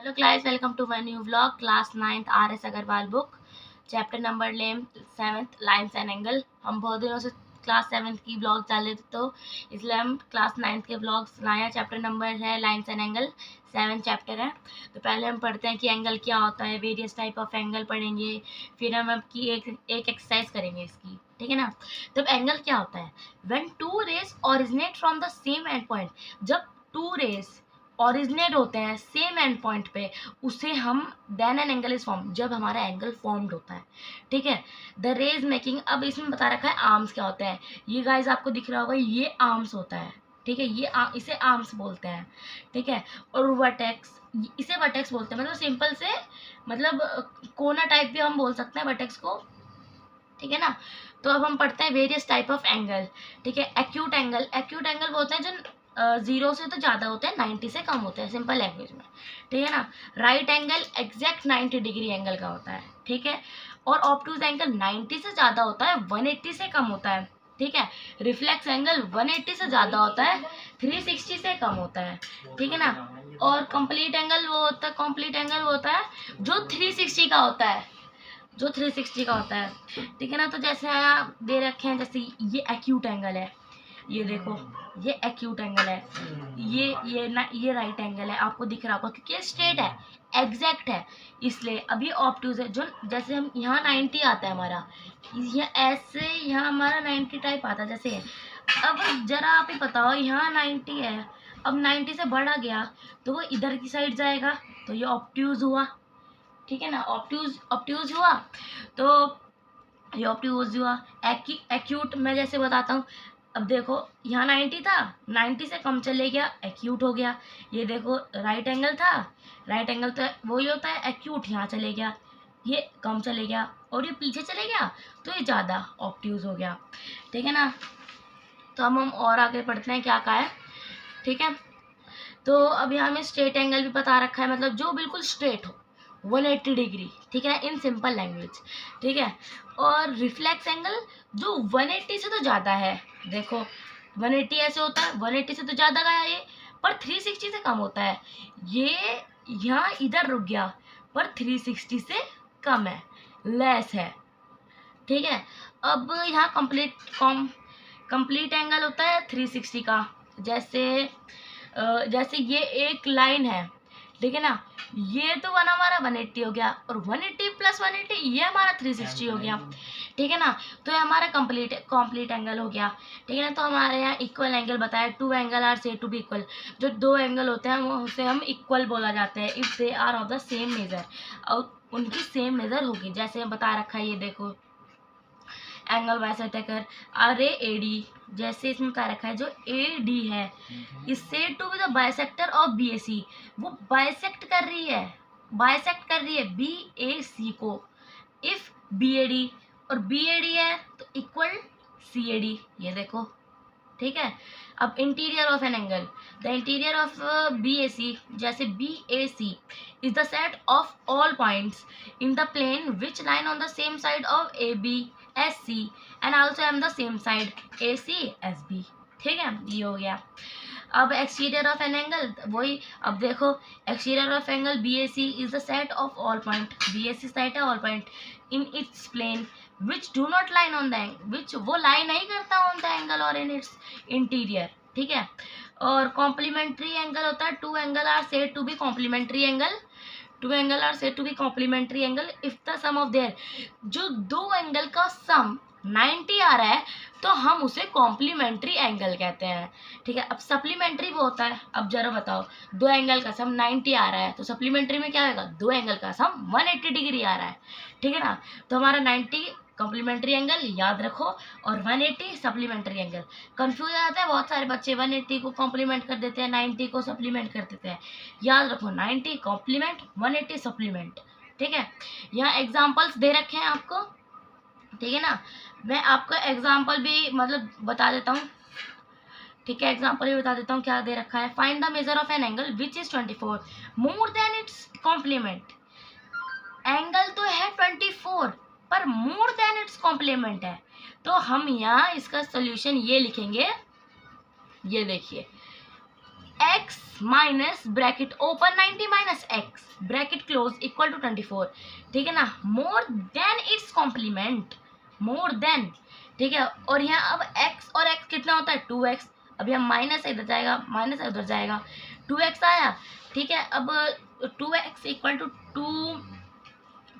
Hello class, welcome to my new vlog. Class 9th RS Agarwal book, chapter number लेम 7th lines and angle. हम बहुत दिनों से class 7th की vlog डाल रहे थे, तो इसलिए हम क्लास 9th के व्लॉग्स लाए। चैप्टर नंबर है lines and angle, 7th chapter है। तो पहले हम पढ़ते हैं कि एंगल क्या होता है, वेरियस टाइप ऑफ एंगल पढ़ेंगे, फिर हम आपकी एक एक्सरसाइज करेंगे इसकी, ठीक है ना। तो एंगल क्या होता है? When two rays originate from the same end point, जब टू रेज ओरिजिनेट होते हैं सेम एंड पॉइंट पे, उसे हम then an angle is form, जब हमारा एंगल फॉर्म्ड होता है, ठीक है। द रेज मेकिंग, अब इसमें बता रखा है आर्म्स क्या होता है। ये गाइस आपको दिख रहा होगा, ये आर्म्स होता है, ठीक है। ये इसे आर्म्स बोलते हैं, ठीक है। और वर्टेक्स, इसे वर्टेक्स बोलते हैं, मतलब सिंपल से, मतलब कोना टाइप भी हम बोल सकते हैं वर्टेक्स को, ठीक है ना। तो अब हम पढ़ते हैं वेरियस टाइप ऑफ एंगल, ठीक है। एक्यूट एंगल, एक्यूट एंगल वो होते हैं जो 0 से तो ज़्यादा होते हैं, 90 से कम होते हैं, सिंपल लैंग्वेज में, ठीक है ना। Right angle exact 90 degree angle का होता है, ठीक है। और ऑब्टूज एंगल 90 से ज़्यादा होता है, 180 से कम होता है, ठीक है। रिफ्लेक्स एंगल 180 से ज़्यादा होता है, 360 से कम होता है, ठीक है ना। और कंप्लीट एंगल वो होता है, कंप्लीट एंगल वो होता है जो 360 का होता है, जो 360 का होता है, ठीक है ना। तो जैसे आप दे रखे हैं, जैसे ये एक्यूट एंगल है, ये देखो, ये एक्यूट एंगल है, ये राइट एंगल है, आपको दिख रहा होगा क्योंकि ये स्ट्रेट है, एग्जैक्ट है, इसलिए। अभी ऑब्ट्यूज है, जो जैसे हम यहाँ 90 आता है हमारा, ये ऐसे यहाँ हमारा 90 टाइप आता है जैसे। अब जरा आप ही बताओ, यहाँ 90 है, अब 90 से बढ़ा गया तो वो इधर की साइड जाएगा, तो ये ऑब्ट्यूज हुआ, ठीक है ना। ऑब्ट्यूज हुआ, तो ये ऑब्ट्यूज हुआ। एक्यूट मैं जैसे बताता हूँ, अब देखो यहाँ 90 था, 90 से कम चले गया, एक्यूट हो गया। ये देखो राइट एंगल था, राइट एंगल तो वही होता है एक्यूट, यहाँ चले गया, ये कम चले गया, और ये पीछे चले गया तो ये ज़्यादा ऑब्ट्यूज हो गया, ठीक है ना। तो हम और आगे पढ़ते हैं क्या है, ठीक है। तो अब यहाँ में स्ट्रेट एंगल भी बता रखा है, मतलब जो बिल्कुल स्ट्रेट हो, 180 डिग्री, ठीक है, इन सिंपल लैंग्वेज, ठीक है। और रिफ्लेक्स एंगल जो 180 से तो ज़्यादा है, देखो 180 ऐसे होता है, 180 से तो ज़्यादा गया ये, पर 360 से कम होता है। ये यहाँ इधर रुक गया, पर 360 से कम है, लेस है, ठीक है। अब यहाँ कंप्लीट एंगल होता है 360 का, जैसे ये एक लाइन है, ठीक है ना। ये तो वन हमारा 180 हो गया, और 180 प्लस 180 ये हमारा 360 हो गया, ठीक है ना। तो ये हमारा कंप्लीट एंगल हो गया, ठीक है ना। तो हमारे यहाँ इक्वल एंगल बताया, two angle are said to be equal, जो दो एंगल होते हैं वो उसे हम इक्वल बोला जाता है if they are of the same measure, और उनकी सेम मेजर होगी, जैसे बता रखा है। ये देखो angle bisector are A D, जैसे इसमें क्या रखा है, जो ए डी है इससे to be the bisector of B A C, वो बाइसेक्ट कर रही है बी ए सी को, इफ बी ए डी और बी ए डी है तो इक्वल सी ए डी, ये देखो, ठीक है। अब interior of an angle, the interior of B A C, जैसे B A C is the set of all points in the plane which line on the same side of A B as C and also on the same side A C as B, ठीक है, ये हो गया। अब exterior of an angle वही, अब देखो exterior of angle B A C is the set of all point, B A C set है all point in its plane which do not line on the angle, which वो line नहीं करता on the angle और in its interior, ठीक है। और complementary angle होता है, two angle are said to be complementary angle, two angle are said to be complementary angle if the sum of their, जो दो एंगल का सम 90 आ रहा है तो हम उसे कॉम्प्लीमेंट्री एंगल कहते हैं, ठीक है। अब सप्लीमेंट्री वो होता है, अब जरा बताओ, दो एंगल का सम 90 आ रहा है तो सप्लीमेंट्री में क्या होगा, दो एंगल का सम 180 डिग्री आ रहा है, ठीक है ना। तो हमारा 90 कॉम्प्लीमेंट्री एंगल याद रखो, और 180 सप्लीमेंट्री एंगल। कंफ्यूज हो जाता है बहुत सारे बच्चे, 180 को कॉम्प्लीमेंट कर देते हैं, 90 को सप्लीमेंट कर देते हैं। याद रखो 90 कॉम्प्लीमेंट, 180 सप्लीमेंट, ठीक है। यहाँ एग्जाम्पल्स दे रखे हैं आपको, ठीक है ना। मैं आपको एग्जाम्पल भी मतलब बता देता हूँ, ठीक है, एग्जाम्पल भी बता देता हूँ क्या दे रखा है। Find the measure of an angle which is 24 more than its complement, angle तो है 24 पर मोर देन इट्स कॉम्प्लीमेंट है, तो हम यहाँ इसका सोल्यूशन ये लिखेंगे, ये देखिए, x minus bracket open 90 minus x bracket close equal to 24, ठीक है ना, more than its complement, more than, ठीक है। और यहाँ अब x और x कितना होता है 2x, अब यहाँ माइनस इधर जाएगा, माइनस उधर जाएगा, 2x आया, ठीक है। अब 2x इक्वल टू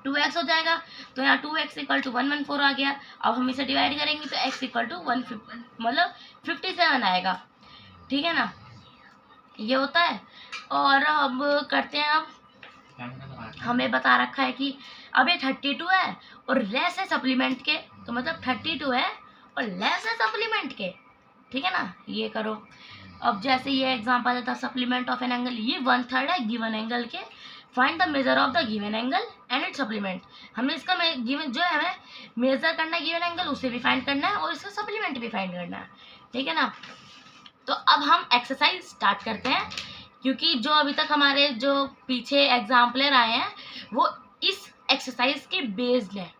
2x हो जाएगा, तो यहाँ 2x इक्वल टू 114 आ गया। अब हम इसे डिवाइड करेंगे तो x इक्वल टू 150 मतलब 57 आएगा, ठीक है ना, ये होता है। और अब करते हैं, अब हमें बता रखा है कि अब ये 32 है और लेस है सप्लीमेंट के, तो मतलब 32 है और लेस है सप्लीमेंट के, ठीक है ना, ये करो। अब जैसे ये एग्जांपल था सप्लीमेंट ऑफ एन एंगल, ये 1/3 है गिवन एंगल के, find the measure of the given angle and it's supplement. हमें इसका गिवन जो है हमें मेजर करना है गिवन एंगल, उसे भी फाइंड करना है और इसका सप्लीमेंट भी फाइंड करना है, ठीक है ना। तो अब हम एक्सरसाइज स्टार्ट करते हैं, क्योंकि जो अभी तक हमारे जो पीछे एग्जाम्पलर आए हैं वो इस एक्सरसाइज के बेस्ड हैं,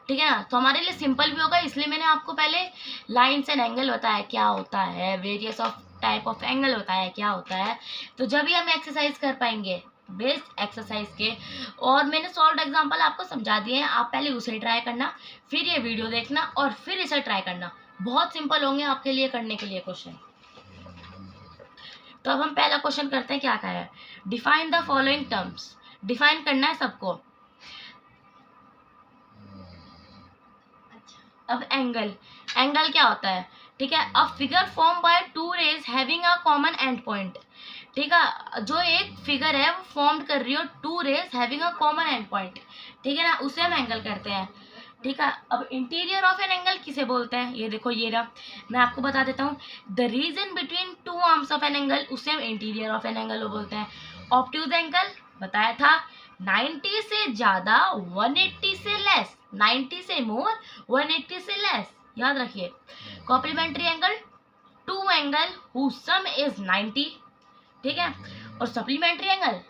ठीक है ना। तो हमारे लिए सिंपल भी होगा, इसलिए मैंने आपको पहले लाइन्स एंड एंगल बताया क्या होता है, various of type of angle बताया क्या होता है। तो जब भी हम एक्सरसाइज कर पाएंगे बेस्ड एक्सरसाइज के, और मैंने सॉल्व एग्जाम्पल आपको समझा दिए हैं, आप पहले उसे ट्राई करना, फिर ये वीडियो देखना और फिर इसे ट्राई करना, बहुत सिंपल होंगे आपके लिए करने के लिए क्वेश्चन। तो अब हम पहला क्वेश्चन करते हैं, क्या कहा है, define the following terms, define करना है सबको। अब एंगल, एंगल क्या होता है, ठीक है, a figure form by two rays having a common end point, ठीक है, जो एक फिगर है वो फॉर्म कर रही हो two rays having a common end point, ठीक है ना, उसे हम एंगल करते हैं, ठीक है। अब इंटीरियर ऑफ एन एंगल किसे बोलते हैं, ये देखो ये रहा, मैं आपको बता देता हूँ, the region between two arms of an angle, उसे हम इंटीरियर ऑफ एन एंगल बोलते हैं। ऑब्ट्यूज एंगल बताया था, 90 से ज्यादा 180 से लेस, 90 से मोर 180 से लेस, याद रखिए। Complementary angle, two angle who sum is 90, ठीक है, और सप्लीमेंट्री एंगल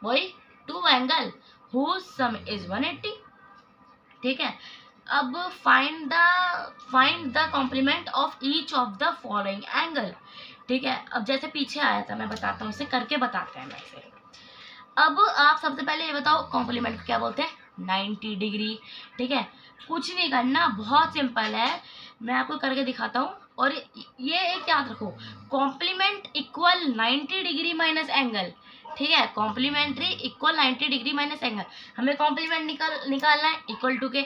वही two angle who sum is 180, ठीक है। अब find the complement of each of the following angle, ठीक है। अब जैसे पीछे आया था मैं बताता हूँ, इसे करके बताते हैं वैसे। अब आप सबसे पहले ये बताओ कॉम्प्लीमेंट को क्या बोलते हैं, 90 डिग्री, ठीक है, कुछ नहीं करना, बहुत सिंपल है, मैं आपको करके दिखाता हूँ। और ये एक याद रखो, complement equal 90 degree minus angle, ठीक है, complementary equal 90 degree minus angle, हमें कॉम्प्लीमेंट निकालना है इक्वल टू के,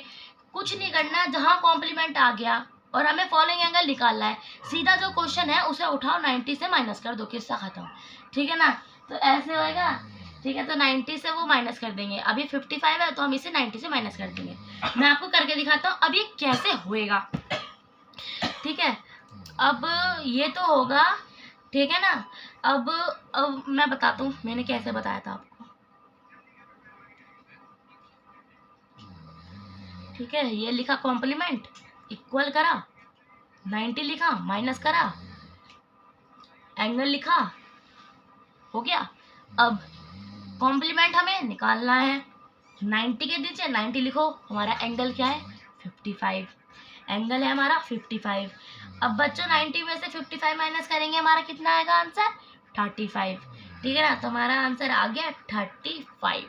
कुछ नहीं करना, जहाँ कॉम्प्लीमेंट आ गया और हमें फॉलोइंग एंगल निकालना है, सीधा जो क्वेश्चन है उसे उठाओ 90 से माइनस कर दो, किस्सा खत्म, ठीक है ना। तो ऐसे होएगा, ठीक है, तो 90 से वो माइनस कर देंगे, अब ये 55 है तो हम इसे 90 से माइनस कर देंगे। मैं आपको करके दिखाता हूँ अब ये कैसे होएगा, ठीक है। अब ये तो होगा, ठीक है ना। अब मैं बताता हूँ मैंने कैसे बताया था आपको, ठीक है, ये लिखा कॉम्प्लीमेंट, इक्वल करा, 90 लिखा, माइनस करा, एंगल लिखा, हो गया। अब कॉम्प्लीमेंट हमें निकालना है, 90 के नीचे 90 लिखो, हमारा एंगल क्या है 55, एंगल है हमारा 55। अब बच्चों 90 में से 55 माइनस करेंगे, हमारा कितना आएगा आंसर 35, ठीक है ना, तो हमारा आंसर आ गया 35,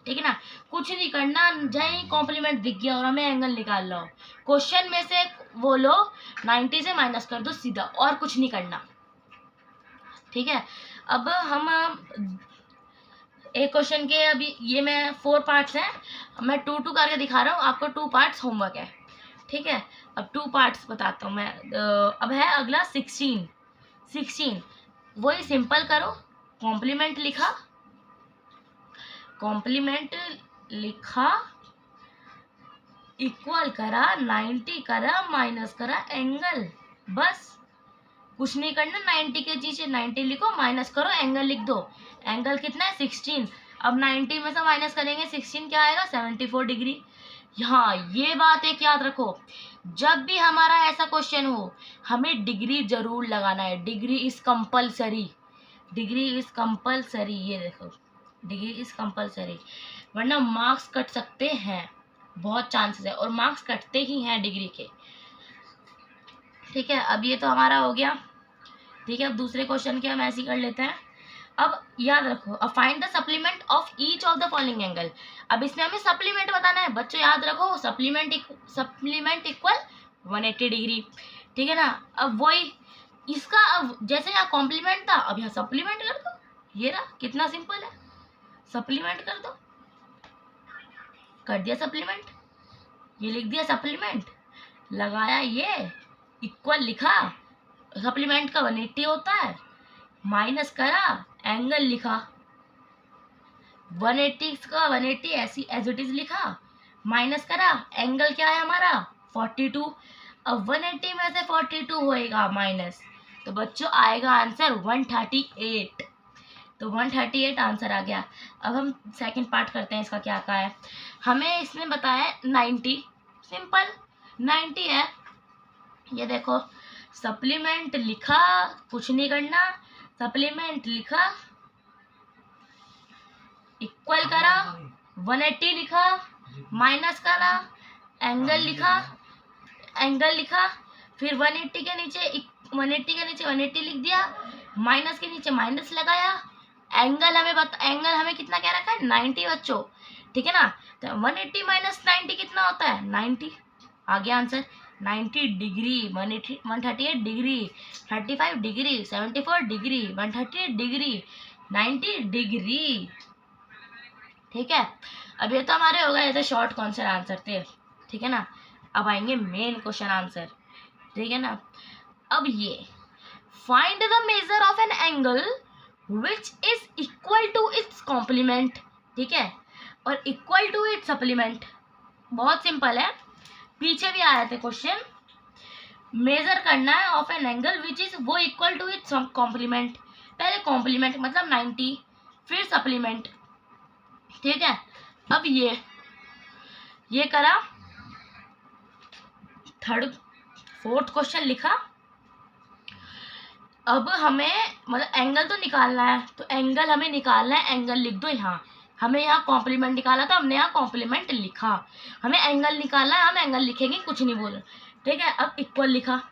ठीक है ना। कुछ नहीं करना, जहाँ कॉम्प्लीमेंट दिख गया और हमें एंगल निकाल लो, क्वेश्चन में से वो लो 90 से माइनस कर दो सीधा, और कुछ नहीं करना, ठीक है। अब हम एक क्वेश्चन के, अभी ये मैं 4 पार्ट्स हैं, मैं 2 करके दिखा रहा हूँ आपको, 2 पार्ट्स होमवर्क है, ठीक है। अब 2 पार्ट्स बताता हूँ मैं। अब है अगला 16, वही सिंपल करो, कॉम्प्लीमेंट लिखा, इक्वल करा, 90 करा, माइनस करा एंगल, बस कुछ नहीं करना, 90 के नीचे 90 लिखो, माइनस करो, एंगल लिख दो, एंगल कितना है 16। अब 90 में से माइनस करेंगे 16 क्या आएगा 74 डिग्री। हाँ, ये बात एक याद रखो, जब भी हमारा ऐसा क्वेश्चन हो हमें डिग्री जरूर लगाना है, डिग्री इज कंपलसरी, ये देखो डिग्री इज कंपलसरी, वरना मार्क्स कट सकते हैं, बहुत चांसेस है, और मार्क्स कटते ही हैं डिग्री के, ठीक है। अब ये तो हमारा हो गया, ठीक है। अब दूसरे क्वेश्चन के हम ऐसे ही कर लेते हैं। अब याद रखो, अब find the supplement of each of the following angle. अब इसमें हमें सप्लीमेंट बताना है बच्चों, याद रखो सप्लीमेंट इक्वल 180 डिग्री, ठीक है ना। अब वही इसका, अब जैसे यहाँ कॉम्प्लीमेंट था, अब यहाँ सप्लीमेंट कर दो, ये रहा, कितना सिंपल है, सप्लीमेंट कर दो, कर दिया सप्लीमेंट, ये लिख दिया सप्लीमेंट, लगाया ये इक्वल लिखा, सप्लीमेंट का 180 होता है, माइनस करा, एंगल लिखा, 180 का 180 ऐसी एज इट इज लिखा, माइनस करा, एंगल क्या है हमारा 42। अब 180 में से 42 होएगा माइनस, तो बच्चों आएगा आंसर 138। तो 138 आंसर आ गया। अब हम सेकंड पार्ट करते हैं, इसका क्या है। हमें इसने बताया 90, सिंपल 90 है, ये देखो सप्लीमेंट लिखा, कुछ नहीं करना, सप्लीमेंट लिखा, इक्वल करा, 180 लिखा, माइनस करा, एंगल लिखा, फिर 180 के नीचे 180 लिख दिया, माइनस के नीचे माइनस लगाया, एंगल हमें कितना क्या रखा है 90 बच्चों, ठीक है ना। तो 180 माइनस 90 कितना होता है 90, आ गया answer 90 degree, 138 degree, 35 degree, 74 degree, 138 degree, 90 degree, ठीक है। अब ये तो हमारे हो गए, ये तो शॉर्ट कॉन्सेप्ट आंसर थे, ठीक है ना। अब आएंगे मेन क्वेश्चन आंसर, ठीक है ना। अब ये find the measure of an angle which is equal to its complement, ठीक है, और इक्वल टू इट्स सप्लीमेंट, बहुत सिंपल है, पीछे भी आए थे क्वेश्चन। मेजर करना है of an angle which is वो इक्वल टू इट्स कॉम्प्लीमेंट, पहले कॉम्प्लीमेंट मतलब 90, फिर सप्लीमेंट, ठीक है। अब ये करा, थर्ड फोर्थ क्वेश्चन लिखा। अब हमें मतलब एंगल तो निकालना है, तो एंगल हमें निकालना है, एंगल लिख दो यहाँ, हमें यहाँ कॉम्प्लीमेंट निकाला था, हमने यहाँ कॉम्प्लीमेंट लिखा, हमें एंगल निकालना है, हम एंगल लिखेंगे, कुछ नहीं बोल, ठीक है। अब इक्वल लिखा,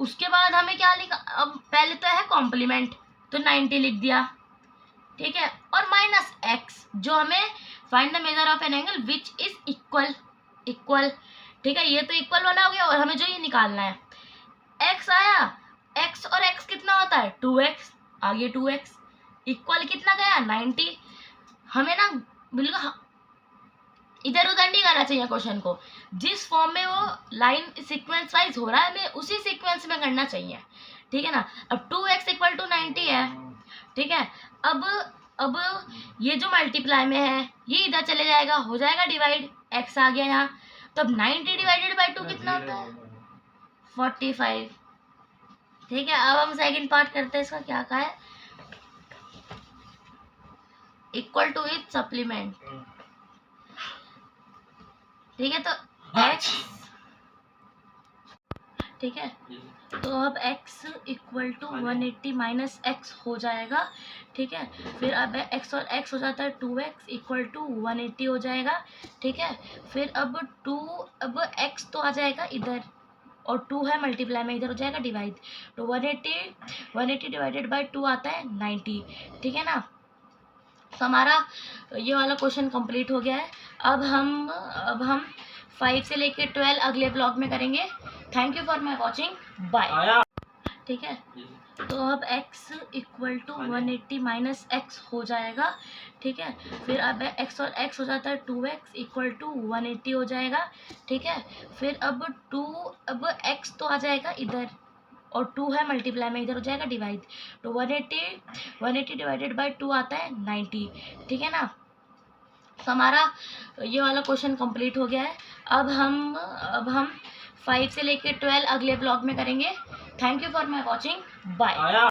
उसके बाद हमें क्या लिखा, अब पहले तो है कॉम्प्लीमेंट, तो 90 लिख दिया, ठीक है, और माइनस एक्स, जो हमें find the measure of an angle which is equal, ठीक है, ये तो इक्वल वाला हो गया, और हमें जो ये निकालना है x आया, x और x कितना होता है 2x, आगे 2x, इक्वल कितना गया 90। हमें ना बिल्कुल इधर उधर नहीं करना चाहिए क्वेश्चन को, जिस फॉर्म में वो लाइन सीक्वेंस वाइज हो रहा है हमें उसी सीक्वेंस में करना चाहिए, ठीक है ना। अब 2x इक्वल टू 90 है, ठीक है। अब ये जो मल्टीप्लाई में है ये इधर चले जाएगा, हो जाएगा डिवाइड, x आ गया यहाँ, तो अब 90 डिवाइडेड बाई 2 कितना होता है 45, ठीक है। अब हम सेकंड पार्ट करते हैं, इसका क्या है, इक्वल टू इट सप्लीमेंट, ठीक है। तो x, ठीक है, तो अब x equal to 180 minus x हो जाएगा, ठीक है। फिर अब x और x हो जाता है 2x इक्वल टू 180 हो जाएगा, ठीक है। फिर अब x तो आ जाएगा इधर, और 2 है मल्टीप्लाई में, इधर हो जाएगा डिवाइड, तो 180 डिवाइडेड बाय 2 आता है 90, ठीक है ना। तो हमारा ये वाला क्वेश्चन कंप्लीट हो गया है। अब हम 5 से लेके 12 अगले ब्लॉग में करेंगे। Thank you for my watching, bye, ठीक है। तो अब x equal to 180 minus x हो जाएगा, ठीक है। फिर अब x और x हो जाता है 2x इक्वल टू 180 हो जाएगा, ठीक है। फिर अब x तो आ जाएगा इधर, और 2 है मल्टीप्लाई में, इधर हो जाएगा डिवाइड, तो 180 डिवाइडेड बाय 2 आता है 90, ठीक है ना। तो हमारा ये वाला क्वेश्चन कंप्लीट हो गया है। अब हम 5 से लेके 12 अगले ब्लॉग में करेंगे। Thank you for my watching, bye.